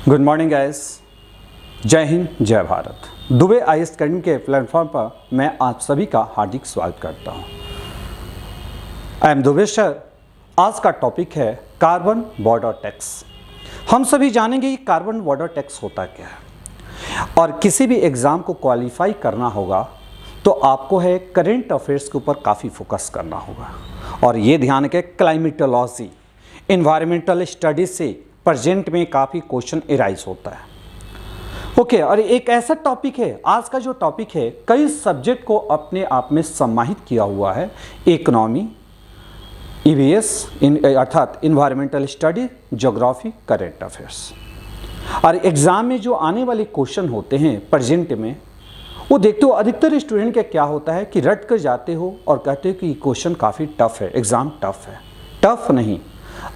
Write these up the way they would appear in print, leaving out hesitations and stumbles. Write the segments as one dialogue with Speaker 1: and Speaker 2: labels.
Speaker 1: Good morning guys, जय हिंद जय Bharat. Dubey IAS academy के प्लेटफॉर्म पर मैं आप सभी का हार्दिक स्वागत करता हूं। I am Dubey sir. आज का टॉपिक है कार्बन बॉर्डर टैक्स। हम सभी जानेंगे कि कार्बन बॉर्डर टैक्स होता क्या है, और किसी भी एग्ज़ाम को क्वालिफाई करना होगा तो आपको है करेंट अफेयर्स के ऊपर काफ़ी फोकस करना होगा। और ये ध्यान रखें, क्लाइमेटोलॉजी, इन्वायरमेंटल स्टडीज से प्रेजेंट में काफ़ी क्वेश्चन एराइज होता है। ओके, और एक ऐसा टॉपिक है, आज का जो टॉपिक है कई सब्जेक्ट को अपने आप में समाहित किया हुआ है। इकोनॉमी, ईवीएस अर्थात environmental study, geography, current affairs. और एग्ज़ाम में जो आने वाले क्वेश्चन होते हैं प्रेजेंट में, वो देखते हो अधिकतर स्टूडेंट का क्या होता है कि रट कर जाते हो और कहते हो कि क्वेश्चन काफ़ी टफ है, एग्ज़ाम टफ है। टफ नहीं,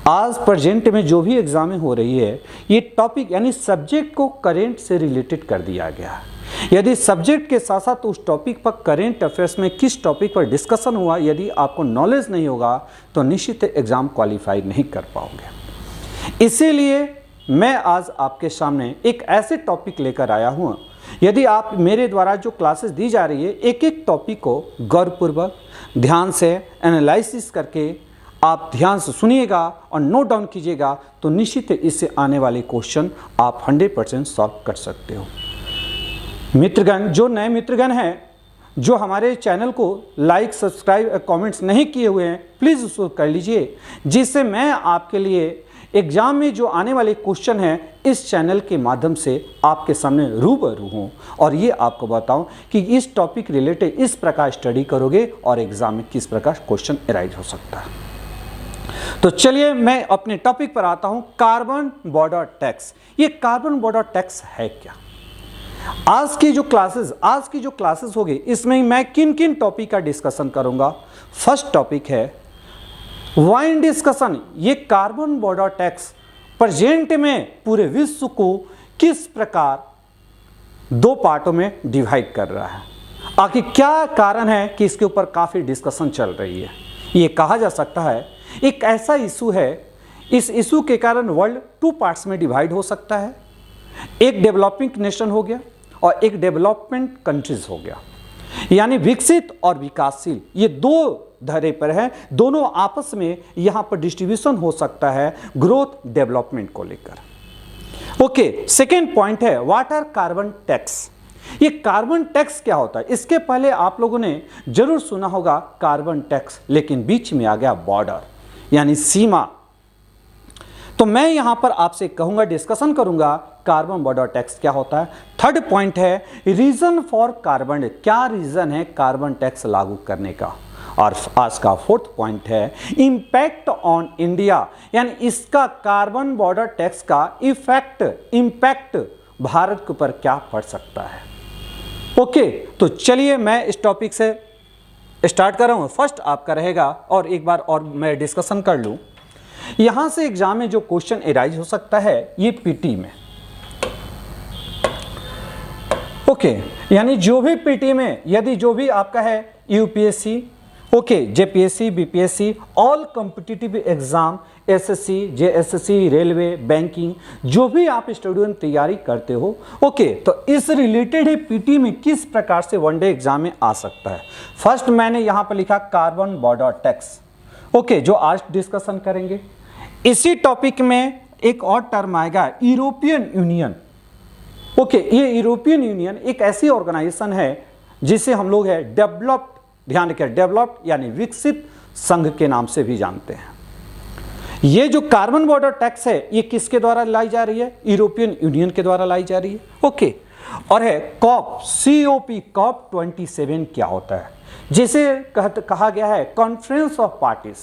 Speaker 1: आज प्रेजेंट में जो भी एग्जाम हो रही है ये टॉपिक यानी सब्जेक्ट को करेंट से रिलेटेड कर दिया गया है। यदि सब्जेक्ट के साथ साथ उस टॉपिक पर करेंट अफेयर्स में किस टॉपिक पर डिस्कशन हुआ, यदि आपको नॉलेज नहीं होगा तो निश्चित एग्जाम क्वालिफाई नहीं कर पाओगे। इसीलिए मैं आज आपके सामने एक ऐसे टॉपिक लेकर आया हूँ। यदि आप मेरे द्वारा जो क्लासेस दी जा रही है, एक एक टॉपिक को गौरपूर्वक ध्यान से एनालिसिस करके आप ध्यान से सुनिएगा और नोट डाउन कीजिएगा तो निश्चित इससे आने वाले क्वेश्चन आप 100% सॉल्व कर सकते हो। मित्रगण, जो नए मित्रगण हैं, जो हमारे चैनल को लाइक, सब्सक्राइब, कमेंट्स नहीं किए हुए हैं, प्लीज़ उसको कर लीजिए, जिससे मैं आपके लिए एग्ज़ाम में जो आने वाले क्वेश्चन हैं इस चैनल के माध्यम से आपके सामने रूबरू हूँ और ये आपको बताऊँ कि इस टॉपिक रिलेटेड इस प्रकार स्टडी करोगे और एग्ज़ाम में किस प्रकार क्वेश्चन एराइज हो सकता है। तो चलिए मैं अपने टॉपिक पर आता हूं, कार्बन बॉर्डर टैक्स। ये कार्बन बॉर्डर टैक्स है क्या? आज की जो क्लासेस होगी इसमें मैं किन किन टॉपिक का डिस्कशन करूंगा। फर्स्ट टॉपिक है वाइन डिस्कशन। ये कार्बन बॉर्डर टैक्स प्रेजेंट में पूरे विश्व को किस प्रकार दो पार्टों में डिवाइड कर रहा है, आखिर क्या कारण है कि इसके ऊपर काफ़ी डिस्कशन चल रही है। ये कहा जा सकता है एक ऐसा इशू है, इस इशू के कारण वर्ल्ड टू पार्ट्स में डिवाइड हो सकता है। एक डेवलपिंग नेशन हो गया और एक डेवलपमेंट कंट्रीज हो गया, यानी विकसित और विकासशील, ये दो धरे पर है। दोनों आपस में यहां पर डिस्ट्रीब्यूशन हो सकता है ग्रोथ डेवलपमेंट को लेकर। ओके, सेकेंड पॉइंट है व्हाट आर कार्बन टैक्स। ये कार्बन टैक्स क्या होता है? इसके पहले आप लोगों ने जरूर सुना होगा कार्बन टैक्स, लेकिन बीच में आ गया बॉर्डर यानी सीमा। तो मैं यहां पर आपसे कहूंगा, डिस्कशन करूंगा कार्बन बॉर्डर टैक्स क्या होता है। थर्ड पॉइंट है रीजन फॉर कार्बन, क्या रीजन है कार्बन टैक्स लागू करने का। और आज का फोर्थ पॉइंट है इंपैक्ट ऑन इंडिया, यानी इसका कार्बन बॉर्डर टैक्स का इंपैक्ट भारत के ऊपर क्या पड़ सकता है। ओके, तो चलिए मैं इस टॉपिक से स्टार्ट कर रहा हूँ। फर्स्ट आपका रहेगा, और एक बार और मैं डिस्कशन कर लूँ। यहाँ से एग्जाम में जो क्वेश्चन एराइज हो सकता है ये पीटी में। ओके, यानी जो भी पीटी में, यदि जो भी आपका है UPSC, okay, JPSC, BPSC, all competitive exam, SSC, JSSC, railway, banking, जो भी आप स्टूडेंट तैयारी करते हो, ओके, तो इस रिलेटेड है पीटी में किस प्रकार से वनडे एग्जाम में आ सकता है। फर्स्ट मैंने यहां पर लिखा कार्बन बॉर्डर टैक्स, ओके, जो आज डिस्कशन करेंगे। इसी टॉपिक में एक और टर्म आएगा यूरोपियन यूनियन। ओके, ये यूरोपियन यूनियन एक ऐसी ऑर्गेनाइजेशन है जिसे हम लोग है डेवलप्ड, ध्यान रखें, डेवलप्ड यानी विकसित संघ के नाम से भी जानते हैं। ये जो कार्बन बॉर्डर टैक्स है ये किसके द्वारा लाई जा रही है? यूरोपियन यूनियन के द्वारा लाई जा रही है। ओके, और है COP 27 क्या होता है, जिसे कहा गया है कॉन्फ्रेंस ऑफ पार्टीज,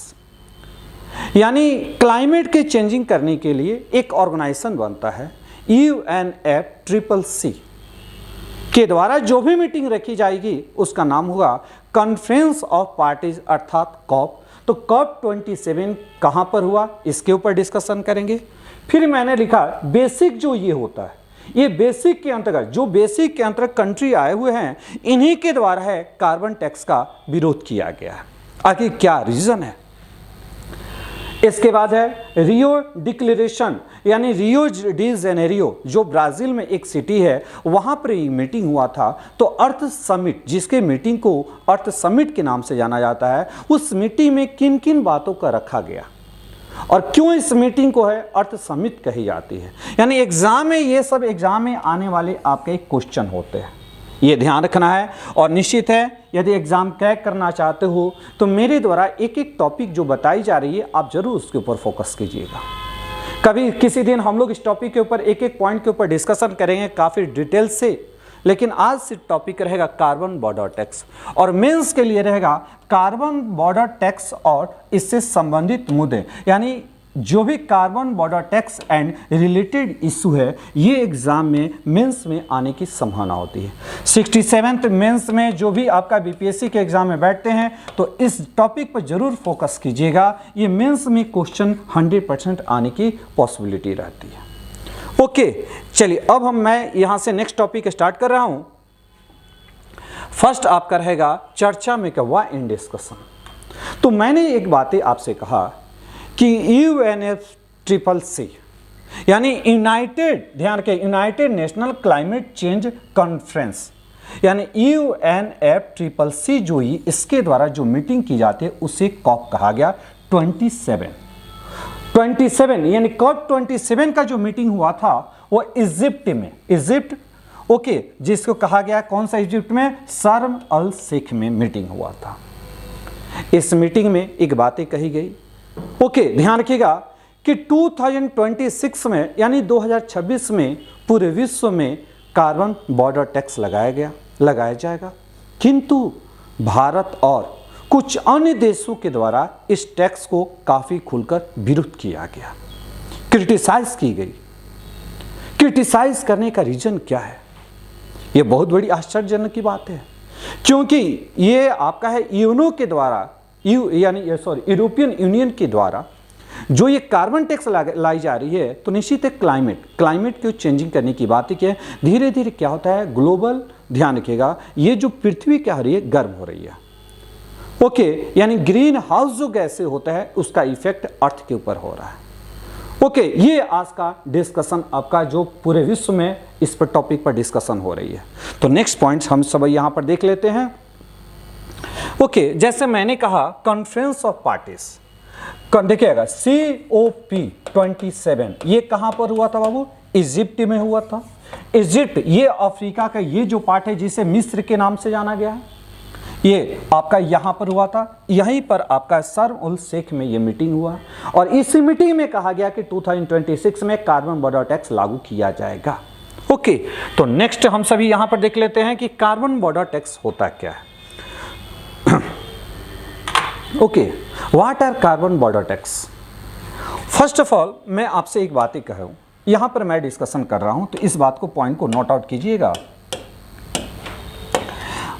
Speaker 1: यानी क्लाइमेट के चेंजिंग करने के लिए एक ऑर्गेनाइजेशन बनता है UNFCCC के द्वारा जो भी मीटिंग रखी जाएगी उसका नाम होगा कॉन्फ्रेंस ऑफ पार्टीज अर्थात कॉप। तो COP 27 कहाँ पर हुआ इसके ऊपर डिस्कशन करेंगे। फिर मैंने लिखा बेसिक, जो ये होता है, ये बेसिक के अंतर्गत, जो बेसिक के अंतर्गत कंट्री आए हुए हैं इन्हीं के द्वारा है कार्बन टैक्स का विरोध किया गया है। आखिर क्या रीजन है? इसके बाद है रियो डिक्लेरेशन, यानी रियो डी जेनेरियो जो ब्राज़ील में एक सिटी है, वहाँ पर ये मीटिंग हुआ था। तो अर्थ समिट, जिसके मीटिंग को अर्थ समिट के नाम से जाना जाता है, उस मीटिंग में किन किन बातों का रखा गया और क्यों इस मीटिंग को है अर्थ समिट कही जाती है। यानी एग्जाम में ये सब एग्जाम में आने वाले आपके क्वेश्चन होते हैं, ये ध्यान रखना है। और निश्चित है यदि एग्जाम क्रैक करना चाहते हो तो मेरे द्वारा एक एक टॉपिक जो बताई जा रही है आप जरूर उसके ऊपर फोकस कीजिएगा। कभी किसी दिन हम लोग इस टॉपिक के ऊपर एक एक पॉइंट के ऊपर डिस्कशन करेंगे काफ़ी डिटेल से, लेकिन आज से टॉपिक रहेगा कार्बन बॉर्डर टैक्स और मेंस के लिए रहेगा कार्बन बॉर्डर टैक्स और इससे संबंधित मुद्दे, यानी जो भी carbon border tax and related issue है ये एग्जाम में मेंस में आने की संभावना होती है। 67th मेंस में जो भी आपका बीपीएससी के एग्जाम में बैठते हैं तो इस टॉपिक पर जरूर फोकस कीजिएगा, ये मेंस में क्वेश्चन 100% आने की पॉसिबिलिटी रहती है। ओके, चलिए अब मैं यहाँ से नेक्स्ट टॉपिक स्टार्ट कर रहा हूँ। फर्स्ट आपका रहेगा चर्चा में क्या हुआ इन डिस्कशन। तो मैंने एक बातें आपसे कहा कि UNFCCC यानी यूनाइटेड, ध्यान रखें, United national climate change conference यानी UNFCCC जो ही इसके द्वारा जो मीटिंग की जाती है उसे कॉप कहा गया। 27 यानी कॉप 27 का जो मीटिंग हुआ था वो इजिप्ट में, इजिप्ट ओके, जिसको कहा गया कौन सा इजिप्ट में, शर्म अल शेख में मीटिंग हुआ था। इस मीटिंग में एक बातें कही गई, ओके ध्यान रखिएगा कि 2026 में यानी 2026 में पूरे विश्व में कार्बन बॉर्डर टैक्स लगाया जाएगा, किंतु भारत और कुछ अन्य देशों के द्वारा इस टैक्स को काफ़ी खुलकर विरोध किया गया, क्रिटिसाइज की गई। क्रिटिसाइज करने का रीजन क्या है? ये बहुत बड़ी आश्चर्यजनक की बात है, क्योंकि ये आपका है यूनो के द्वारा यूरोपियन यूनियन के द्वारा जो ये कार्बन टैक्स लाई जा रही है, तो निश्चित है क्लाइमेट को चेंजिंग करने की बात है। धीरे धीरे क्या होता है, ग्लोबल, ध्यान रखिएगा, ये जो पृथ्वी क्या हो रही है, गर्म हो रही है। ओके, यानी ग्रीन हाउस जो गैसें होता है उसका इफेक्ट अर्थ के ऊपर हो रहा है। ओके, ये आज का डिस्कशन आपका जो पूरे विश्व में इस पर टॉपिक पर डिस्कशन हो रही है। तो नेक्स्ट पॉइंट्स हम सब यहाँ पर देख लेते हैं। ओके, जैसे मैंने कहा कॉन्फ्रेंस ऑफ पार्टीज, देखिएगा COP27 ये कहाँ पर हुआ था बाबू? इजिप्ट में हुआ था। इजिप्ट ये अफ्रीका का ये जो पार्ट है जिसे मिस्र के नाम से जाना गया है, ये आपका यहाँ पर हुआ था। यहीं पर आपका शर्म उल शेख में ये मीटिंग हुआ और इसी मीटिंग में कहा गया कि 2026 में कार्बन बॉर्डर टैक्स लागू किया जाएगा। ओके, तो नेक्स्ट हम सभी यहाँ पर देख लेते हैं कि कार्बन बॉर्डर टैक्स होता क्या है। Okay, what are carbon border tax? First of all मैं आपसे एक बात ही कहूँ, यहाँ पर मैं डिस्कशन कर रहा हूँ तो इस बात को पॉइंट को नोट आउट कीजिएगा।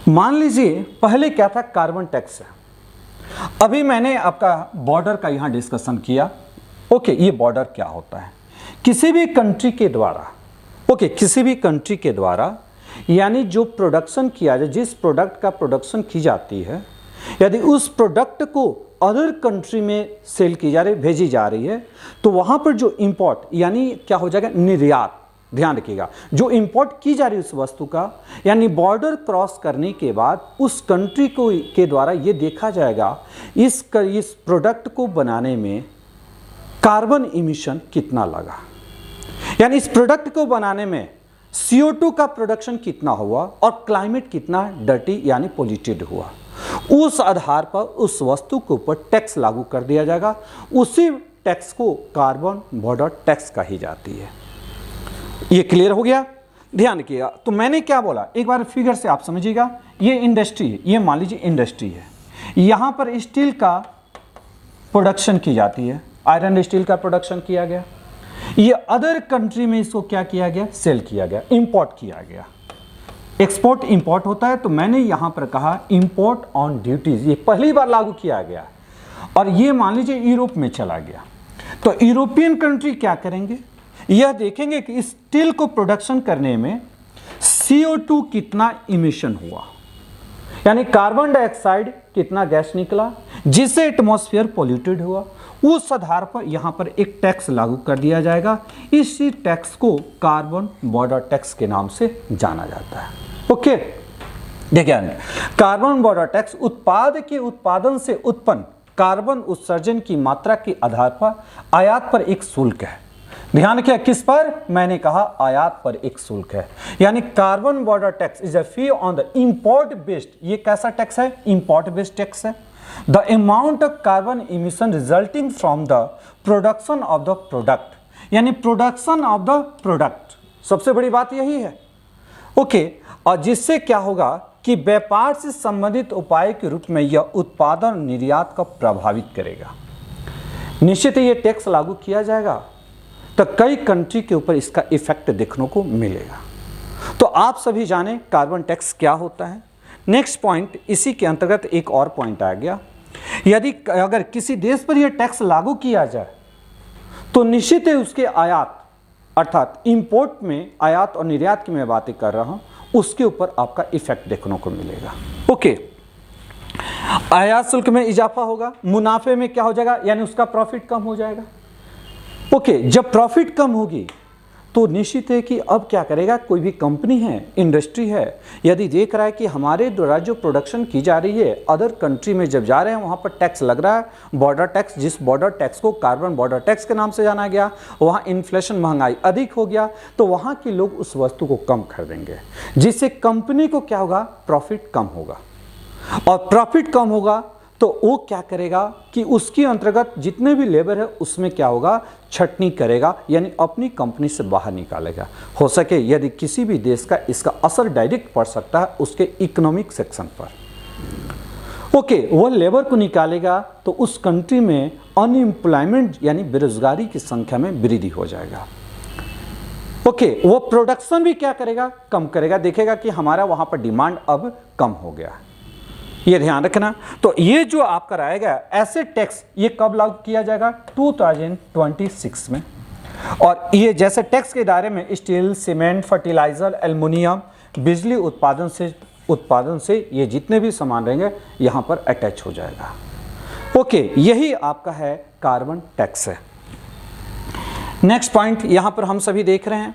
Speaker 1: मान लीजिए पहले क्या था, कार्बन टैक्स है। अभी मैंने आपका बॉर्डर का यहाँ डिस्कशन किया। ओके, ये बॉर्डर क्या होता है? किसी भी कंट्री के द्वारा, ओके, किसी भी कंट्री के द्वारा यानी जो प्रोडक्शन किया जाए, जिस प्रोडक्ट का प्रोडक्शन की जाती है, यदि उस प्रोडक्ट को अदर कंट्री में सेल की जा रही, भेजी जा रही है, तो वहाँ पर जो इंपोर्ट यानी क्या हो जाएगा, निर्यात, ध्यान रखिएगा, जो इंपोर्ट की जा रही है उस वस्तु का, यानी बॉर्डर क्रॉस करने के बाद उस कंट्री को के द्वारा ये देखा जाएगा इस प्रोडक्ट को बनाने में कार्बन इमिशन कितना लगा, यानी इस प्रोडक्ट को बनाने में CO2 का प्रोडक्शन कितना हुआ और क्लाइमेट कितना डर्टी यानी पोल्यूटेड हुआ। उस आधार पर उस वस्तु के ऊपर टैक्स लागू कर दिया जाएगा। उसी टैक्स को कार्बन बॉर्डर टैक्स कही जाती है। ये क्लियर हो गया? ध्यान रखिएगा। तो मैंने क्या बोला, एक बार फिगर से आप समझिएगा। ये इंडस्ट्री है, ये मान लीजिए इंडस्ट्री है, यहाँ पर स्टील का प्रोडक्शन की जाती है, आयरन स्टील का प्रोडक्शन किया गया। ये अदर कंट्री में इसको क्या किया गया, सेल किया गया, इंपोर्ट किया गया। एक्सपोर्ट इंपोर्ट होता है, तो मैंने यहाँ पर कहा इंपोर्ट ऑन ड्यूटीज, ये पहली बार लागू किया गया और ये मान लीजिए यूरोप में चला गया। तो यूरोपियन कंट्री क्या करेंगे, यह देखेंगे कि स्टील को प्रोडक्शन करने में CO2 कितना इमिशन हुआ, यानी कार्बन डाइऑक्साइड कितना गैस निकला जिससे एटमॉस्फेयर पोल्यूटेड हुआ। उस आधार पर यहाँ पर एक टैक्स लागू कर दिया जाएगा। इसी टैक्स को कार्बन बॉर्डर टैक्स के नाम से जाना जाता है। ओके, देखिए कार्बन बॉर्डर टैक्स उत्पाद के उत्पादन से उत्पन्न कार्बन उत्सर्जन की मात्रा के आधार पर आयात पर एक शुल्क है। ध्यान रखिए, किस पर? मैंने कहा आयात पर एक शुल्क है। यानी carbon border tax is a fee on the import based. ये कैसा टैक्स है? इंपोर्ट बेस्ड टैक्स है। The amount of carbon emission resulting from the production of the product, यानी प्रोडक्शन ऑफ द प्रोडक्ट, सबसे बड़ी बात यही है। ओके, और जिससे क्या होगा कि व्यापार से संबंधित उपाय के रूप में यह उत्पादन निर्यात को प्रभावित करेगा। निश्चित ही ये टैक्स लागू किया जाएगा तो कई कंट्री के ऊपर इसका इफेक्ट देखने को मिलेगा। तो आप सभी जाने कार्बन टैक्स क्या होता है। नेक्स्ट पॉइंट, इसी के अंतर्गत एक और पॉइंट आ गया, यदि अगर किसी देश पर यह टैक्स लागू किया जाए तो निश्चित है उसके आयात अर्थात इंपोर्ट में आयात और निर्यात की मैं बातें कर रहा हूं, उसके ऊपर आपका इफेक्ट देखने को मिलेगा। ओके, आयात शुल्क में इजाफा होगा, मुनाफे में क्या हो जाएगा, यानी उसका प्रॉफिट कम हो जाएगा। ओके, जब प्रॉफिट कम होगी तो निश्चित है कि अब क्या करेगा, कोई भी कंपनी है, इंडस्ट्री है, यदि देख रहा है कि हमारे द्वारा जो प्रोडक्शन की जा रही है अदर कंट्री में जब जा रहे हैं वहाँ पर टैक्स लग रहा है, बॉर्डर टैक्स, जिस बॉर्डर टैक्स को कार्बन बॉर्डर टैक्स के नाम से जाना गया, वहाँ इन्फ्लेशन महंगाई अधिक हो गया तो वहाँ के लोग उस वस्तु को कम खरीदेंगे, जिससे कंपनी को क्या होगा, प्रॉफिट कम होगा। और प्रॉफिट कम होगा तो वो क्या करेगा कि उसके अंतर्गत जितने भी लेबर है उसमें क्या होगा, छटनी करेगा, यानी अपनी कंपनी से बाहर निकालेगा। हो सके यदि किसी भी देश का इसका असर डायरेक्ट पड़ सकता है उसके इकोनॉमिक सेक्शन पर। ओके, वो लेबर को निकालेगा तो उस कंट्री में अनएम्प्लॉयमेंट यानी बेरोजगारी की संख्या में वृद्धि हो जाएगा। ओके, वो प्रोडक्शन भी क्या करेगा, कम करेगा, देखेगा कि हमारा वहां पर डिमांड अब कम हो गया। ये ध्यान रखना। तो ये जो आपका रहेगा ऐसे टैक्स, ये कब लागू किया जाएगा, 2026 में। और ये जैसे टैक्स के दायरे में स्टील, सीमेंट, फर्टिलाइजर, एल्युमिनियम, बिजली उत्पादन से ये जितने भी सामान रहेंगे यहाँ पर अटैच हो जाएगा। ओके, यही आपका है कार्बन टैक्स है। नेक्स्ट पॉइंट यहाँ पर हम सभी देख रहे हैं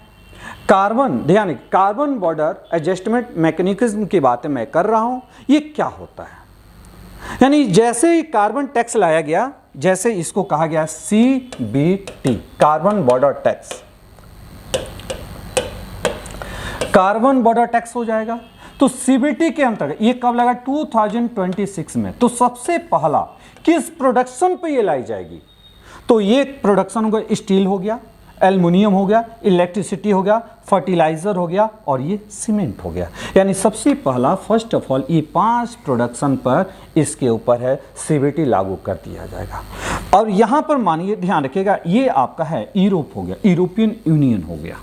Speaker 1: कार्बन, ध्यान, कार्बन बॉर्डर एडजस्टमेंट मैकेनिज्म की बातें मैं कर रहा हूं। ये क्या होता है, यानी जैसे ही कार्बन टैक्स लाया गया, जैसे इसको कहा गया CBT, carbon border tax, carbon border tax हो जाएगा। तो CBT के अंतर्गत ये कब लगा, 2026 में। तो सबसे पहला किस प्रोडक्शन पे ये लाई जाएगी, तो ये प्रोडक्शन होगा, स्टील हो गया, एल्युमिनियम हो गया, इलेक्ट्रिसिटी हो गया, फर्टिलाइजर हो गया और ये सीमेंट हो गया। यानी सबसे पहला फर्स्ट ऑफ ऑल ये 5 प्रोडक्शन पर इसके ऊपर है CBT लागू कर दिया जाएगा। और यहाँ पर मानिए, ध्यान रखिएगा, ये आपका है यूरोप हो गया, यूरोपियन यूनियन हो गया।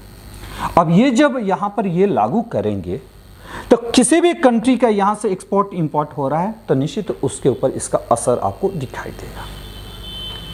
Speaker 1: अब ये जब यहाँ पर ये लागू करेंगे तो किसी भी कंट्री का यहाँ से एक्सपोर्ट इंपोर्ट हो रहा है तो निश्चित उसके ऊपर इसका असर आपको दिखाई देगा।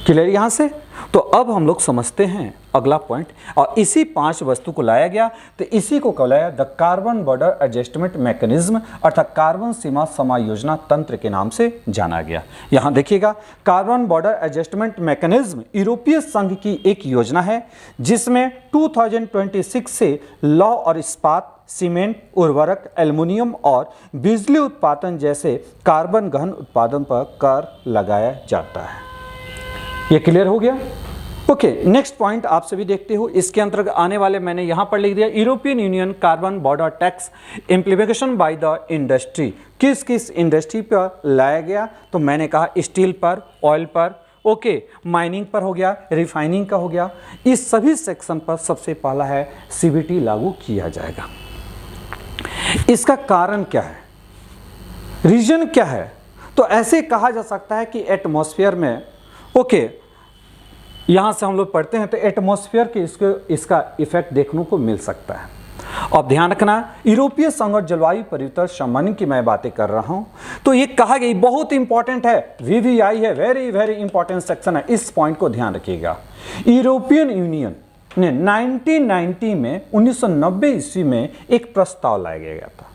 Speaker 1: क्लियर यहाँ से? तो अब हम लोग समझते हैं अगला पॉइंट, और इसी 5 वस्तु को लाया गया तो इसी को कहलाया the carbon border adjustment mechanism, अर्थात कार्बन सीमा समायोजना तंत्र के नाम से जाना गया। यहाँ देखिएगा, कार्बन बॉर्डर एडजस्टमेंट मैकेनिज्म यूरोपीय संघ की एक योजना है जिसमें 2026 से लौह और इस्पात, सीमेंट, उर्वरक, एल्युमिनियम और बिजली उत्पादन जैसे कार्बन गहन उत्पादन पर कर लगाया जाता है। ये क्लियर हो गया? ओके, नेक्स्ट पॉइंट आप सभी देखते हो, इसके अंतर्गत आने वाले मैंने यहां पर लिख दिया European union carbon border tax implementation by the industry. किस किस इंडस्ट्री पर लाया गया, तो मैंने कहा स्टील पर, ऑयल पर, ओके, माइनिंग पर हो गया, रिफाइनिंग का हो गया। इस सभी सेक्शन पर सबसे पहला है CBT लागू किया जाएगा। इसका कारण क्या है, रीजन क्या है, तो ऐसे कहा जा सकता है कि एटमॉस्फेयर में, ओके, यहाँ से हम लोग पढ़ते हैं तो एटमॉस्फेयर के इसका इफेक्ट देखने को मिल सकता है। अब ध्यान रखना, यूरोपीय संघ और जलवायु परिवर्तन संबंध की मैं बातें कर रहा हूँ तो ये कहा गई बहुत इंपॉर्टेंट है, VVI है, वेरी वेरी इंपॉर्टेंट सेक्शन है, इस पॉइंट को ध्यान रखिएगा। यूरोपियन यूनियन ने 1990 में 1990 ईस्वी में एक प्रस्ताव लाया गया था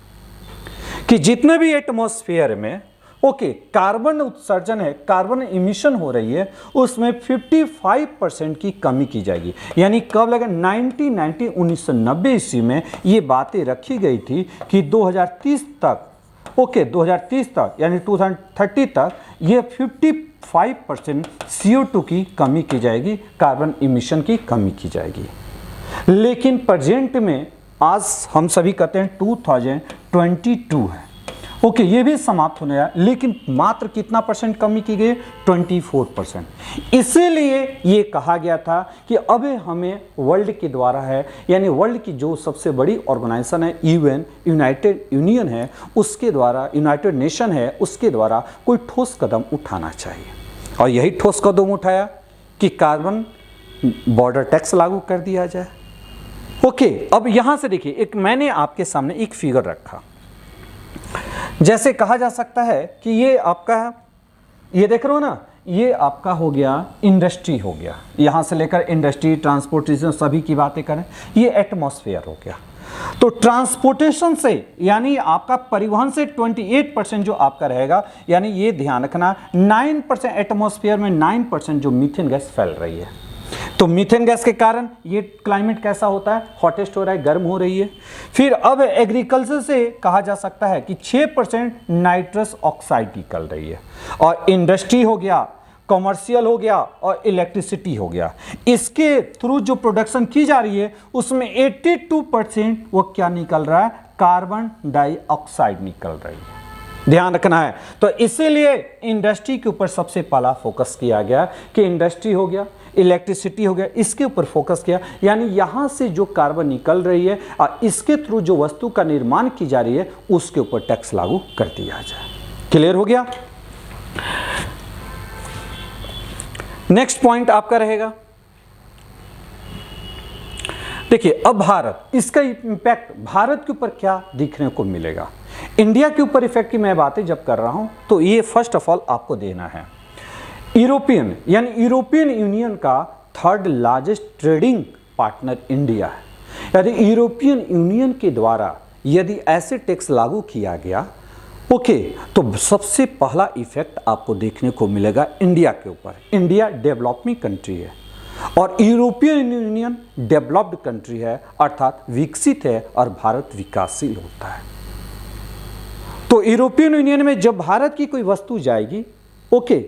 Speaker 1: कि जितने भी एटमॉस्फेयर में, ओके, कार्बन उत्सर्जन है, कार्बन इमिशन हो रही है, उसमें 55% की कमी की जाएगी। यानी कब लगा 1990 ईस्वी में ये बातें रखी गई थी कि 2030 तक, ओके 2030 तक यानी 2030 तक ये 55% CO2 की कमी की जाएगी, कार्बन इमिशन की कमी की जाएगी। लेकिन प्रेजेंट में आज हम सभी कहते हैं 2022 है, ओके ये भी समाप्त होने आया, लेकिन मात्र कितना परसेंट कमी की गई? 24%। इसीलिए ये कहा गया था कि अब हमें वर्ल्ड के द्वारा है, यानी वर्ल्ड की जो सबसे बड़ी ऑर्गेनाइजेशन है यूएन, यूनाइटेड यूनियन है, उसके द्वारा, यूनाइटेड नेशन है, उसके द्वारा कोई ठोस कदम उठाना चाहिए। और यही ठोस कदम उठाया कि कार्बन बॉर्डर टैक्स लागू कर दिया जाए। ओके, अब यहां से देखिए, एक मैंने आपके सामने एक फिगर रखा। जैसे कहा जा सकता है कि ये आपका, ये देख रहे हो ना, ये आपका हो गया इंडस्ट्री हो गया, यहां से लेकर इंडस्ट्री, ट्रांसपोर्टेशन सभी की बातें करें, ये एटमॉस्फेयर हो गया। तो ट्रांसपोर्टेशन से यानी आपका परिवहन से 28% जो आपका रहेगा, यानी ये ध्यान रखना 9% एटमॉस्फेयर में 9% जो मीथेन गैस फैल रही है। तो मीथेन गैस के कारण ये क्लाइमेट कैसा होता है? हॉटेस्ट हो रहा है, गर्म हो रही है। फिर अब एग्रीकल्चर से कहा जा सकता है कि 6% नाइट्रस ऑक्साइड निकल रही है। और इंडस्ट्री हो गया, कमर्शियल हो गया और इलेक्ट्रिसिटी हो गया, इसके थ्रू जो प्रोडक्शन की जा रही है उसमें 82% वो क्या निकल रहा है? कार्बन डाइऑक्साइड निकल रही है। ध्यान रखना है। तो इसीलिए इंडस्ट्री के ऊपर सबसे पहला फोकस किया गया कि इंडस्ट्री हो गया, इलेक्ट्रिसिटी हो गया, इसके ऊपर फोकस किया। यानी यहां से जो कार्बन निकल रही है और इसके थ्रू जो वस्तु का निर्माण की जा रही है उसके ऊपर टैक्स लागू कर दिया जाए। क्लियर हो गया? नेक्स्ट पॉइंट आपका रहेगा, देखिए अब भारत, इसका इंपैक्ट भारत के ऊपर क्या दिखने को मिलेगा। इंडिया के ऊपर इफेक्ट की मैं बातें जब कर रहा हूं तो ये फर्स्ट ऑफ ऑल आपको देना है। यूरोपियन यानी यूरोपियन यूनियन का third largest trading partner India है। यदि यूरोपियन यूनियन के द्वारा यदि ऐसे टैक्स लागू किया गया, ओके, तो सबसे पहला इफेक्ट आपको देखने को मिलेगा इंडिया के ऊपर। इंडिया डेवलपिंग कंट्री है और यूरोपियन यूनियन डेवलप्ड कंट्री है, अर्थात विकसित है, और भारत विकासशील होता है। तो यूरोपियन यूनियन में जब भारत की कोई वस्तु जाएगी, ओके,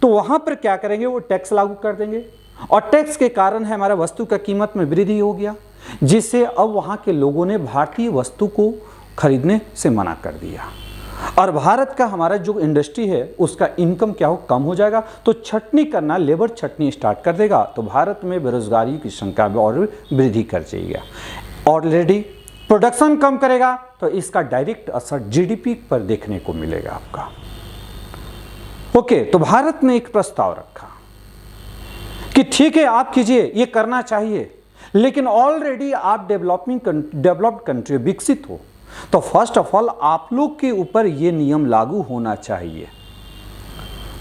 Speaker 1: तो वहां पर क्या करेंगे? वो टैक्स लागू कर देंगे और टैक्स के कारण है हमारा वस्तु का कीमत में वृद्धि हो गया, जिससे अब वहां के लोगों ने भारतीय वस्तु को खरीदने से मना कर दिया और भारत का हमारा जो इंडस्ट्री है उसका इनकम क्या हो? कम हो जाएगा। तो छटनी करना, लेबर छटनी स्टार्ट कर देगा, तो भारत में बेरोजगारी की संख्या में और वृद्धि कर जाएगा। ऑलरेडी प्रोडक्शन कम करेगा तो इसका डायरेक्ट असर जीडीपी पर देखने को मिलेगा आपका। ओके, तो भारत ने एक प्रस्ताव रखा कि ठीक है आप कीजिए, ये करना चाहिए, लेकिन ऑलरेडी आप डेवलप्ड कंट्री, विकसित हो, तो फर्स्ट ऑफ ऑल आप लोग के ऊपर ये नियम लागू होना चाहिए।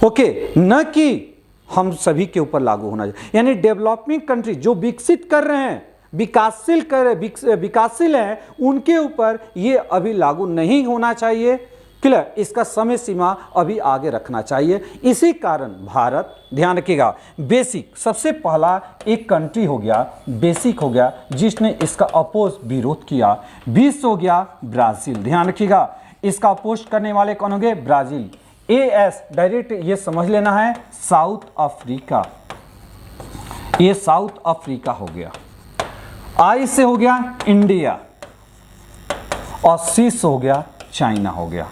Speaker 1: ओके, न कि हम सभी के ऊपर लागू होना चाहिए। यानी डेवलपिंग कंट्री जो विकसित कर रहे हैं, विकासशील है, उनके ऊपर ये अभी लागू नहीं होना चाहिए। क्लियर? इसका समय सीमा अभी आगे रखना चाहिए। इसी कारण भारत, ध्यान रखिएगा, बेसिक सबसे पहला एक कंट्री हो गया, बेसिक हो गया, जिसने इसका अपोज विरोध किया। 20 हो गया ब्राजील। ध्यान रखिएगा, इसका अपोज करने वाले कौन होंगे? ब्राजील। AS डायरेक्ट ये समझ लेना है साउथ अफ्रीका, ये साउथ अफ्रीका हो गया। I से हो गया इंडिया और C से हो गया चाइना हो गया।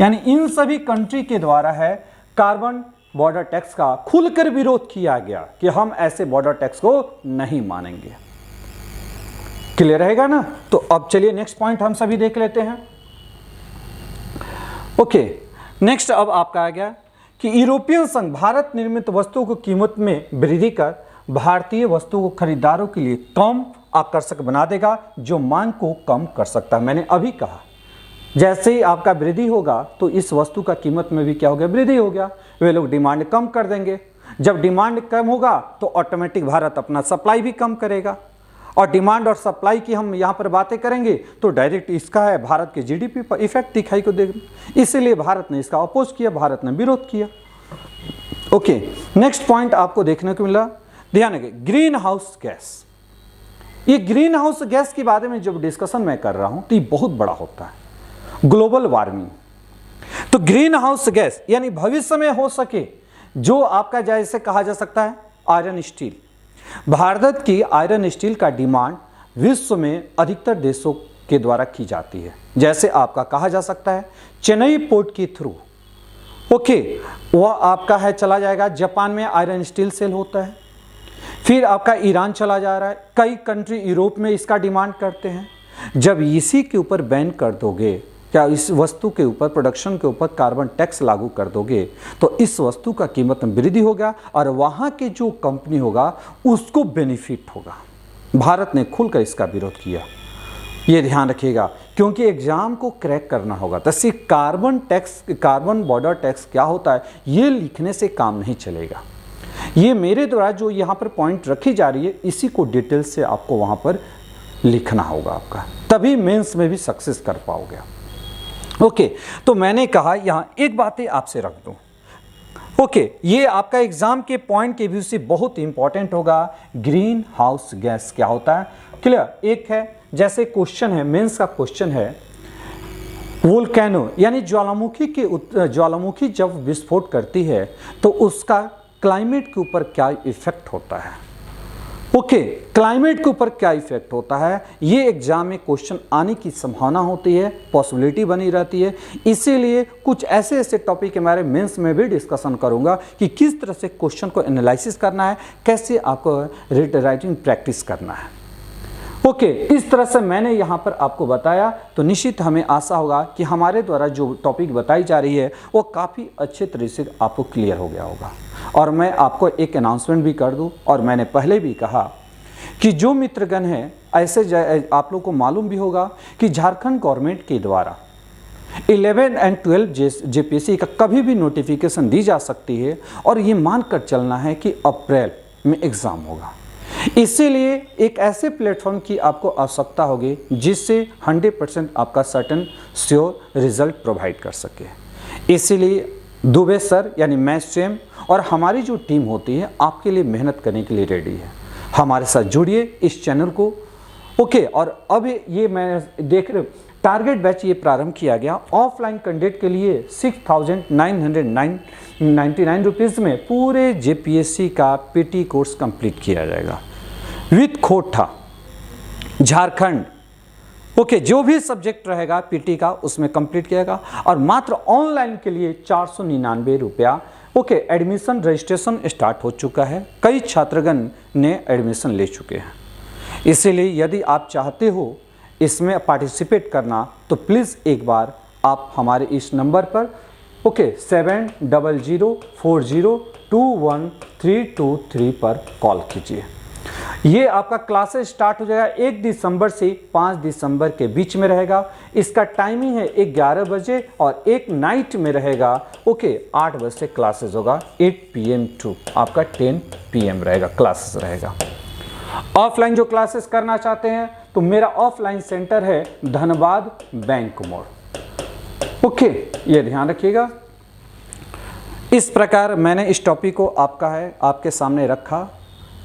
Speaker 1: यानी इन सभी कंट्री के द्वारा है कार्बन बॉर्डर टैक्स का खुलकर विरोध किया गया कि हम ऐसे बॉर्डर टैक्स को नहीं मानेंगे। क्लियर रहेगा ना? तो अब चलिए नेक्स्ट पॉइंट हम सभी देख लेते हैं। ओके, नेक्स्ट अब आपका आ गया कि यूरोपियन संघ भारत निर्मित वस्तुओं की कीमत में वृद्धि कर भारतीय वस्तुओं को खरीदारों के लिए कम आकर्षक बना देगा, जो मांग को कम कर सकता है। मैंने अभी कहा जैसे ही आपका वृद्धि होगा तो इस वस्तु का कीमत में भी क्या हो गया? वृद्धि हो गया। वे लोग डिमांड कम कर देंगे। जब डिमांड कम होगा तो ऑटोमेटिक भारत अपना सप्लाई भी कम करेगा और डिमांड और सप्लाई की हम यहाँ पर बातें करेंगे तो डायरेक्ट इसका है भारत के जीडीपी पर इफेक्ट दिखाई को देगा, इसीलिए भारत ने इसका अपोज किया, भारत ने विरोध किया। ओके, नेक्स्ट पॉइंट आपको देखने को मिला, ध्यान रखिए ग्रीन हाउस गैस। ये ग्रीन हाउस गैस के बारे में जब डिस्कशन मैं कर रहा हूं तो ये बहुत बड़ा होता है, ग्लोबल वार्मिंग। तो ग्रीन हाउस गैस यानी भविष्य में हो सके जो आपका जैसे कहा जा सकता है आयरन स्टील। भारत की आयरन स्टील का डिमांड विश्व में अधिकतर देशों के द्वारा की जाती है, जैसे आपका कहा जा सकता है चेन्नई पोर्ट के थ्रू, ओके, वह आपका है चला जाएगा, जापान में आयरन स्टील सेल होता है, फिर आपका ईरान चला जा रहा है, कई कंट्री यूरोप में इसका डिमांड करते हैं। जब इसी के ऊपर बैन कर दोगे, क्या इस वस्तु के ऊपर प्रोडक्शन के ऊपर कार्बन टैक्स लागू कर दोगे तो इस वस्तु का कीमत में वृद्धि होगा और वहाँ के जो कंपनी होगा उसको बेनिफिट होगा। भारत ने खुलकर इसका विरोध किया, ये ध्यान रखिएगा, क्योंकि एग्जाम को क्रैक करना होगा। तो सिर्फ carbon tax, carbon border tax क्या होता है ये लिखने से काम नहीं चलेगा। ये मेरे द्वारा जो यहाँ पर पॉइंट रखी जा रही है इसी को डिटेल से आपको वहाँ पर लिखना होगा आपका, तभी मेंस में भी सक्सेस कर पाओगे। ओके, तो मैंने कहा यहाँ एक बातें आपसे रख दूँ। ओके, ये आपका एग्जाम के पॉइंट के व्यू से बहुत इंपॉर्टेंट होगा। ग्रीन हाउस गैस क्या होता है, क्लियर। एक है जैसे क्वेश्चन है, मेंस का क्वेश्चन है, वोल्केनो यानी ज्वालामुखी जब विस्फोट करती है तो उसका क्लाइमेट के ऊपर क्या इफेक्ट होता है। ओके, क्लाइमेट के ऊपर क्या इफेक्ट होता है, ये एग्जाम में क्वेश्चन आने की संभावना होती है, पॉसिबिलिटी बनी रहती है। इसीलिए कुछ ऐसे टॉपिक हमारे मेंस में भी डिस्कशन करूंगा कि किस तरह से क्वेश्चन को एनालिसिस करना है, कैसे आपको राइटिंग प्रैक्टिस करना है। ओके, इस तरह से मैंने यहाँ पर आपको बताया, तो निश्चित हमें आशा होगा कि हमारे द्वारा जो टॉपिक बताई जा रही है वो काफ़ी अच्छे तरीके से आपको क्लियर हो गया होगा। और मैं आपको एक अनाउंसमेंट भी कर दूं, और मैंने पहले भी कहा कि जो मित्रगण हैं ऐसे आप लोग को मालूम भी होगा कि झारखंड गवर्नमेंट के द्वारा 11 और 12 जेपीएससी का कभी भी नोटिफिकेशन दी जा सकती है और ये मानकर चलना है कि अप्रैल में एग्ज़ाम होगा। इसीलिए एक ऐसे प्लेटफॉर्म की आपको आवश्यकता होगी जिससे 100% आपका सर्टन श्योर रिजल्ट प्रोवाइड कर सके। इसीलिए दुबे सर यानी मैं स्वयं और हमारी जो टीम होती है आपके लिए मेहनत करने के लिए रेडी है। हमारे साथ जुड़िए इस चैनल को। ओके, और अब ये मैं देख रहे टारगेट बैच ये प्रारंभ किया गया ऑफलाइन कैंडिडेट के लिए 6,999 रुपीज़ में पूरे जेपीएससी का पीटी कोर्स कंप्लीट किया जाएगा विथ खोटा झारखंड। ओके, जो भी सब्जेक्ट रहेगा पीटी का उसमें कंप्लीट किएगा और मात्र ऑनलाइन के लिए 499 रुपया। ओके, एडमिशन रजिस्ट्रेशन स्टार्ट हो चुका है, कई छात्रगण ने एडमिशन ले चुके हैं। इसीलिए यदि आप चाहते हो इसमें पार्टिसिपेट करना तो प्लीज़ एक बार आप हमारे इस नंबर पर 70040212323 पर कॉल कीजिए। ये आपका क्लासेस स्टार्ट हो जाएगा 1 दिसंबर से 5 दिसंबर के बीच में रहेगा। इसका टाइमिंग है 11 बजे और एक नाइट में रहेगा 8 बजे से क्लासेस होगा, 8 PM टू आपका 10 PM रहेगा क्लासेस रहेगा। ऑफलाइन जो क्लासेस करना चाहते हैं तो मेरा ऑफलाइन सेंटर है धनबाद बैंक मोड़। ओके, ये ध्यान रखिएगा। इस प्रकार मैंने इस टॉपिक को आपके सामने रखा।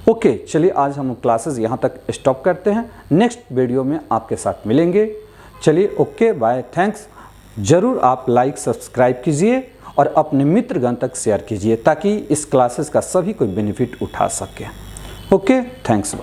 Speaker 1: ओके, चलिए आज हम क्लासेस यहाँ तक स्टॉप करते हैं, नेक्स्ट वीडियो में आपके साथ मिलेंगे। चलिए ओके, बाय, थैंक्स। ज़रूर आप लाइक सब्सक्राइब कीजिए और अपने मित्रगण तक शेयर कीजिए ताकि इस क्लासेस का सभी कोई बेनिफिट उठा सके। Okay, thanks.